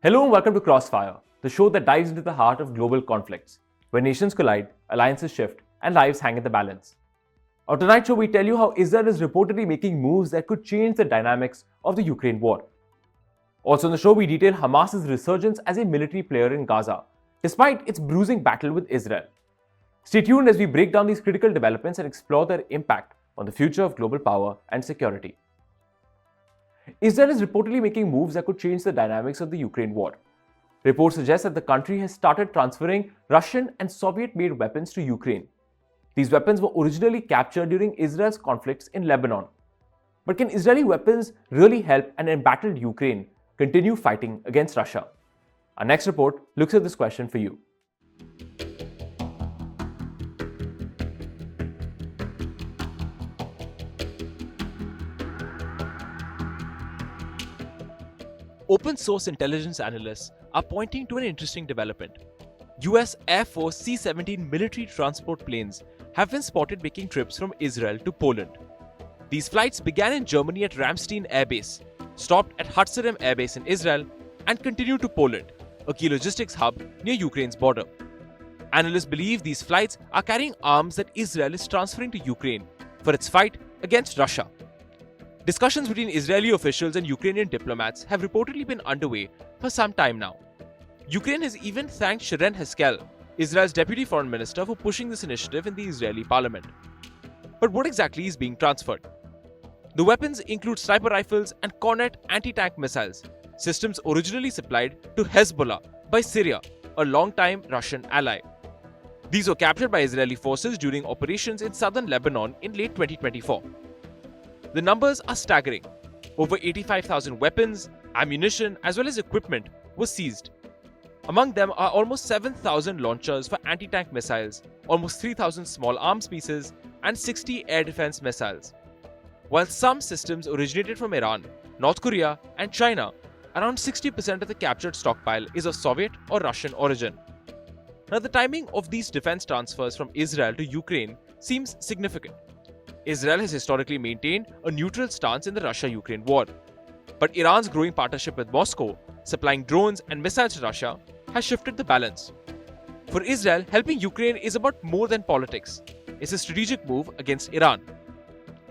Hello and welcome to Crossfire, the show that dives into the heart of global conflicts, where nations collide, alliances shift, and lives hang in the balance. On tonight's show, we tell you how Israel is reportedly making moves that could change the dynamics of the Ukraine war. Also on the show, we detail Hamas's resurgence as a military player in Gaza, despite its bruising battle with Israel. Stay tuned as we break down these critical developments and explore their impact on the future of global power and security. Israel is reportedly making moves that could change the dynamics of the Ukraine war. Reports suggest that the country has started transferring Russian and Soviet-made weapons to Ukraine. These weapons were originally captured during Israel's conflicts in Lebanon. But can Israeli weapons really help an embattled Ukraine continue fighting against Russia? Our next report looks at this question for you. Open source intelligence analysts are pointing to an interesting development. US Air Force C-17 military transport planes have been spotted making trips from Israel to Poland. These flights began in Germany at Ramstein Air Base, stopped at Hatzerim Air Base in Israel, and continued to Poland, a key logistics hub near Ukraine's border. Analysts believe these flights are carrying arms that Israel is transferring to Ukraine for its fight against Russia. Discussions between Israeli officials and Ukrainian diplomats have reportedly been underway for some time now. Ukraine has even thanked Sharon Heskel, Israel's deputy foreign minister, for pushing this initiative in the Israeli parliament. But what exactly is being transferred? The weapons include sniper rifles and Kornet anti-tank missiles, systems originally supplied to Hezbollah by Syria, a long-time Russian ally. These were captured by Israeli forces during operations in southern Lebanon in late 2024. The numbers are staggering. Over 85,000 weapons, ammunition, as well as equipment was seized. Among them are almost 7,000 launchers for anti-tank missiles, almost 3,000 small arms pieces, and 60 air defense missiles. While some systems originated from Iran, North Korea, and China, around 60% of the captured stockpile is of Soviet or Russian origin. Now, the timing of these defense transfers from Israel to Ukraine seems significant. Israel has historically maintained a neutral stance in the Russia-Ukraine war. But Iran's growing partnership with Moscow, supplying drones and missiles to Russia, has shifted the balance. For Israel, helping Ukraine is about more than politics. It's a strategic move against Iran.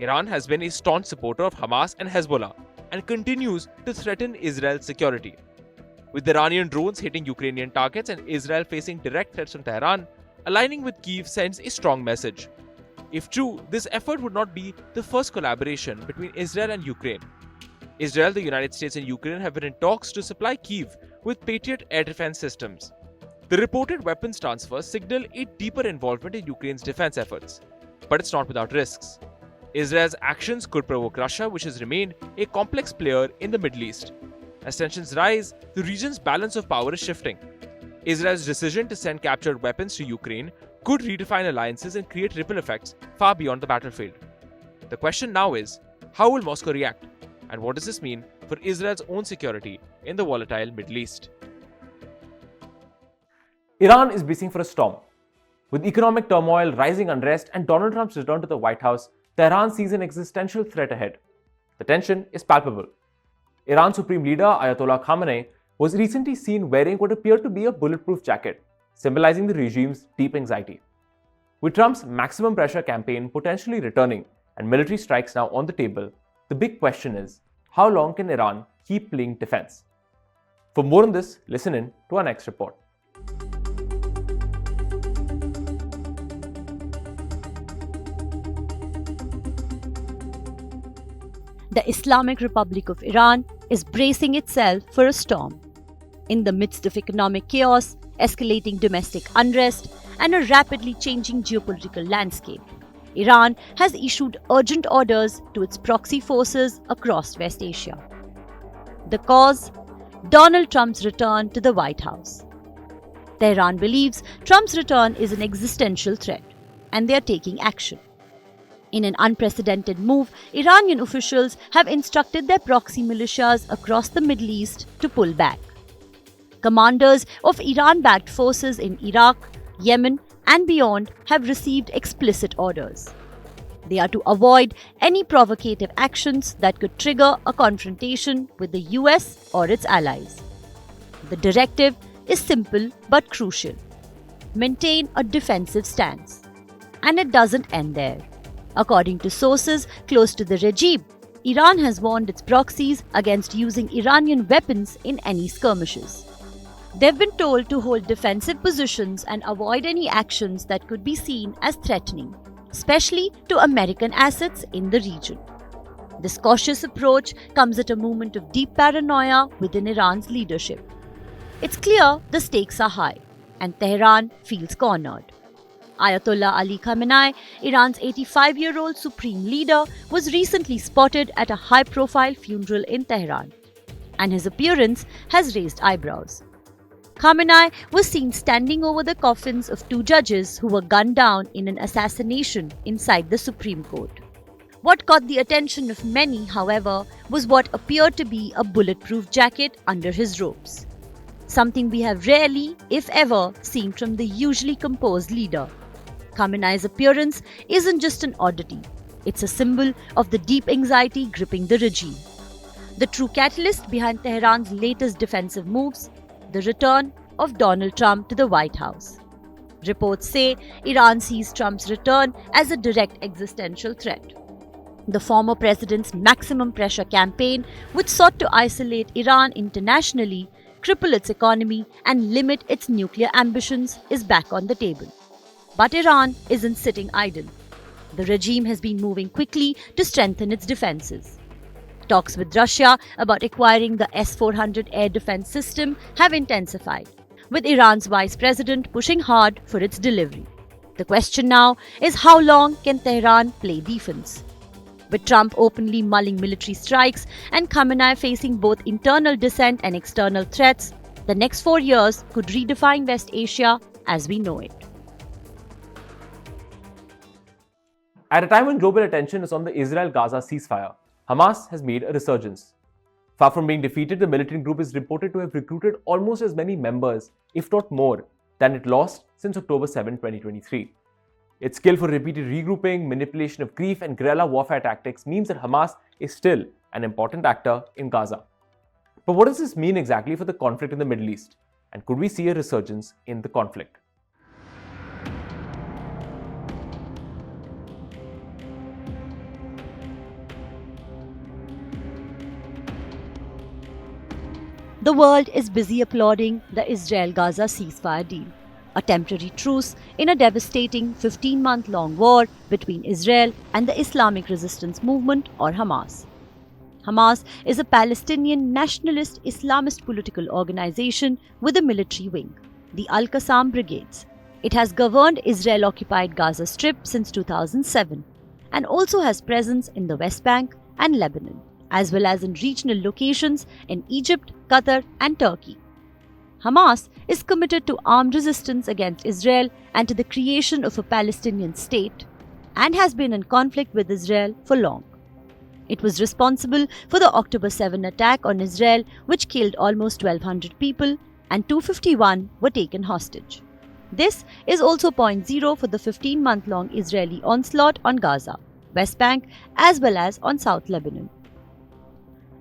Iran has been a staunch supporter of Hamas and Hezbollah and continues to threaten Israel's security. With Iranian drones hitting Ukrainian targets and Israel facing direct threats from Tehran, aligning with Kyiv sends a strong message. If true, this effort would not be the first collaboration between Israel and Ukraine. Israel, the United States, and Ukraine have been in talks to supply Kyiv with Patriot air defense systems. The reported weapons transfers signal a deeper involvement in Ukraine's defense efforts. But it's not without risks. Israel's actions could provoke Russia, which has remained a complex player in the Middle East. As tensions rise, the region's balance of power is shifting. Israel's decision to send captured weapons to Ukraine could redefine alliances and create ripple effects far beyond the battlefield. The question now is, how will Moscow react? And what does this mean for Israel's own security in the volatile Middle East? Iran is bracing for a storm. With economic turmoil, rising unrest, and Donald Trump's return to the White House, Tehran sees an existential threat ahead. The tension is palpable. Iran's supreme leader, Ayatollah Khamenei, was recently seen wearing what appeared to be a bulletproof jacket, symbolizing the regime's deep anxiety. With Trump's maximum pressure campaign potentially returning and military strikes now on the table, the big question is, how long can Iran keep playing defense? For more on this, listen in to our next report. The Islamic Republic of Iran is bracing itself for a storm. In the midst of economic chaos, escalating domestic unrest, and a rapidly changing geopolitical landscape, Iran has issued urgent orders to its proxy forces across West Asia. The cause? Donald Trump's return to the White House. Tehran believes Trump's return is an existential threat, and they are taking action. In an unprecedented move, Iranian officials have instructed their proxy militias across the Middle East to pull back. Commanders of Iran-backed forces in Iraq, Yemen, and beyond have received explicit orders. They are to avoid any provocative actions that could trigger a confrontation with the US or its allies. The directive is simple but crucial. Maintain a defensive stance. And it doesn't end there. According to sources close to the regime, Iran has warned its proxies against using Iranian weapons in any skirmishes. They've been told to hold defensive positions and avoid any actions that could be seen as threatening, especially to American assets in the region. This cautious approach comes at a moment of deep paranoia within Iran's leadership. It's clear the stakes are high, and Tehran feels cornered. Ayatollah Ali Khamenei, Iran's 85-year-old supreme leader, was recently spotted at a high-profile funeral in Tehran, and his appearance has raised eyebrows. Khamenei was seen standing over the coffins of two judges who were gunned down in an assassination inside the Supreme Court. What caught the attention of many, however, was what appeared to be a bulletproof jacket under his robes. Something we have rarely, if ever, seen from the usually composed leader. Khamenei's appearance isn't just an oddity, it's a symbol of the deep anxiety gripping the regime. The true catalyst behind Tehran's latest defensive moves, the return of Donald Trump to the White House. Reports say Iran sees Trump's return as a direct existential threat. The former president's maximum pressure campaign, which sought to isolate Iran internationally, cripple its economy, and limit its nuclear ambitions, is back on the table. But Iran isn't sitting idle. The regime has been moving quickly to strengthen its defenses. Talks with Russia about acquiring the S-400 air defense system have intensified, with Iran's vice president pushing hard for its delivery. The question now is how long can Tehran play defense? With Trump openly mulling military strikes and Khamenei facing both internal dissent and external threats, the next 4 years could redefine West Asia as we know it. At a time when global attention is on the Israel-Gaza ceasefire, Hamas has made a resurgence. Far from being defeated, the militant group is reported to have recruited almost as many members, if not more, than it lost since October 7, 2023. Its skill for repeated regrouping, manipulation of grief, and guerrilla warfare tactics means that Hamas is still an important actor in Gaza. But what does this mean exactly for the conflict in the Middle East? And could we see a resurgence in the conflict? The world is busy applauding the Israel-Gaza ceasefire deal, a temporary truce in a devastating 15-month-long war between Israel and the Islamic Resistance Movement or Hamas. Hamas is a Palestinian nationalist Islamist political organization with a military wing, the Al-Qassam Brigades. It has governed Israel-occupied Gaza Strip since 2007 and also has presence in the West Bank and Lebanon, as well as in regional locations in Egypt, Qatar, and Turkey. Hamas is committed to armed resistance against Israel and to the creation of a Palestinian state, and has been in conflict with Israel for long. It was responsible for the October 7 attack on Israel, which killed almost 1,200 people, and 251 were taken hostage. This is also point zero for the 15-month-long Israeli onslaught on Gaza, West Bank, as well as on South Lebanon.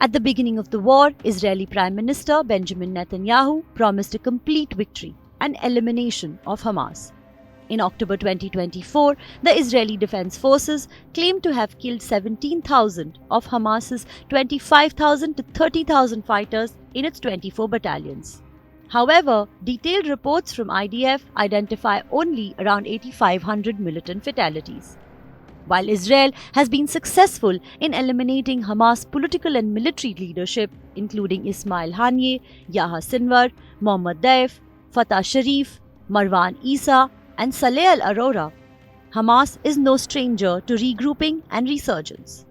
At the beginning of the war, Israeli Prime Minister Benjamin Netanyahu promised a complete victory and elimination of Hamas. In October 2024, the Israeli Defense Forces claimed to have killed 17,000 of Hamas's 25,000 to 30,000 fighters in its 24 battalions. However, detailed reports from IDF identify only around 8,500 militant fatalities. While Israel has been successful in eliminating Hamas' political and military leadership, including Ismail Haniyeh, Yahya Sinwar, Mohammad Daif, Fatah Sharif, Marwan Issa, and Saleh al-Arora, Hamas is no stranger to regrouping and resurgence.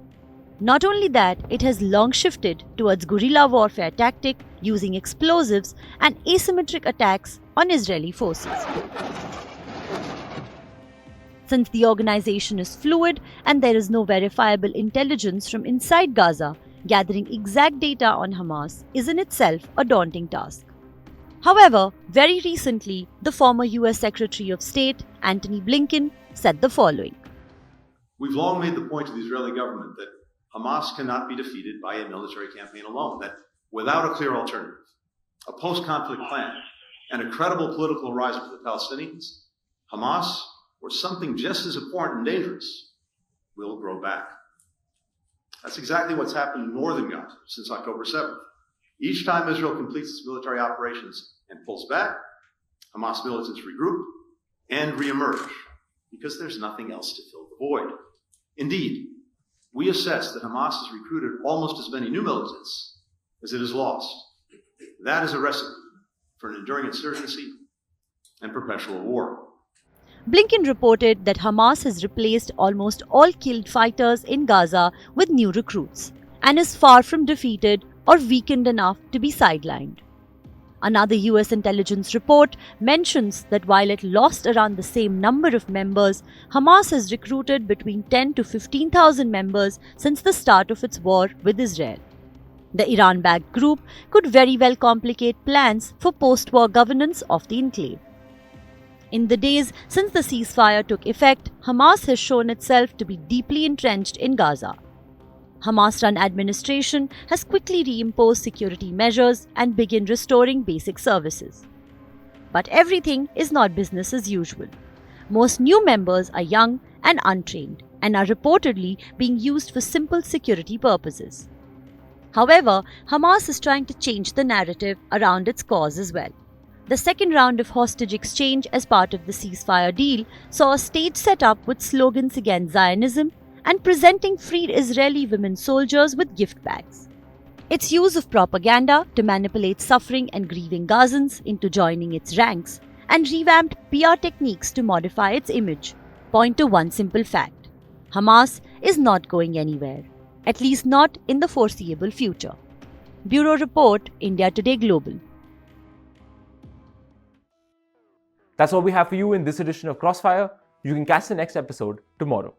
Not only that, it has long shifted towards guerrilla warfare tactic using explosives and asymmetric attacks on Israeli forces. Since the organization is fluid and there is no verifiable intelligence from inside Gaza, gathering exact data on Hamas is in itself a daunting task. However, very recently, the former US Secretary of State, Antony Blinken, said the following. We've long made the point to the Israeli government that Hamas cannot be defeated by a military campaign alone, that without a clear alternative, a post-conflict plan, and a credible political horizon for the Palestinians, Hamas, or something just as important and dangerous, will grow back. That's exactly what's happened in northern Gaza since October 7th. Each time Israel completes its military operations and pulls back, Hamas militants regroup and reemerge because there's nothing else to fill the void. Indeed, we assess that Hamas has recruited almost as many new militants as it has lost. That is a recipe for an enduring insurgency and perpetual war. Blinken reported that Hamas has replaced almost all killed fighters in Gaza with new recruits and is far from defeated or weakened enough to be sidelined. Another US intelligence report mentions that while it lost around the same number of members, Hamas has recruited between 10 to 15,000 members since the start of its war with Israel. The Iran-backed group could very well complicate plans for post-war governance of the enclave. In the days since the ceasefire took effect, Hamas has shown itself to be deeply entrenched in Gaza. Hamas-run administration has quickly reimposed security measures and begun restoring basic services. But everything is not business as usual. Most new members are young and untrained and are reportedly being used for simple security purposes. However, Hamas is trying to change the narrative around its cause as well. The second round of hostage exchange as part of the ceasefire deal saw a stage set up with slogans against Zionism and presenting freed Israeli women soldiers with gift bags. Its use of propaganda to manipulate suffering and grieving Gazans into joining its ranks and revamped PR techniques to modify its image point to one simple fact: Hamas is not going anywhere, at least not in the foreseeable future. Bureau Report, India Today Global. That's all we have for you in this edition of Crossfire. You can catch the next episode tomorrow.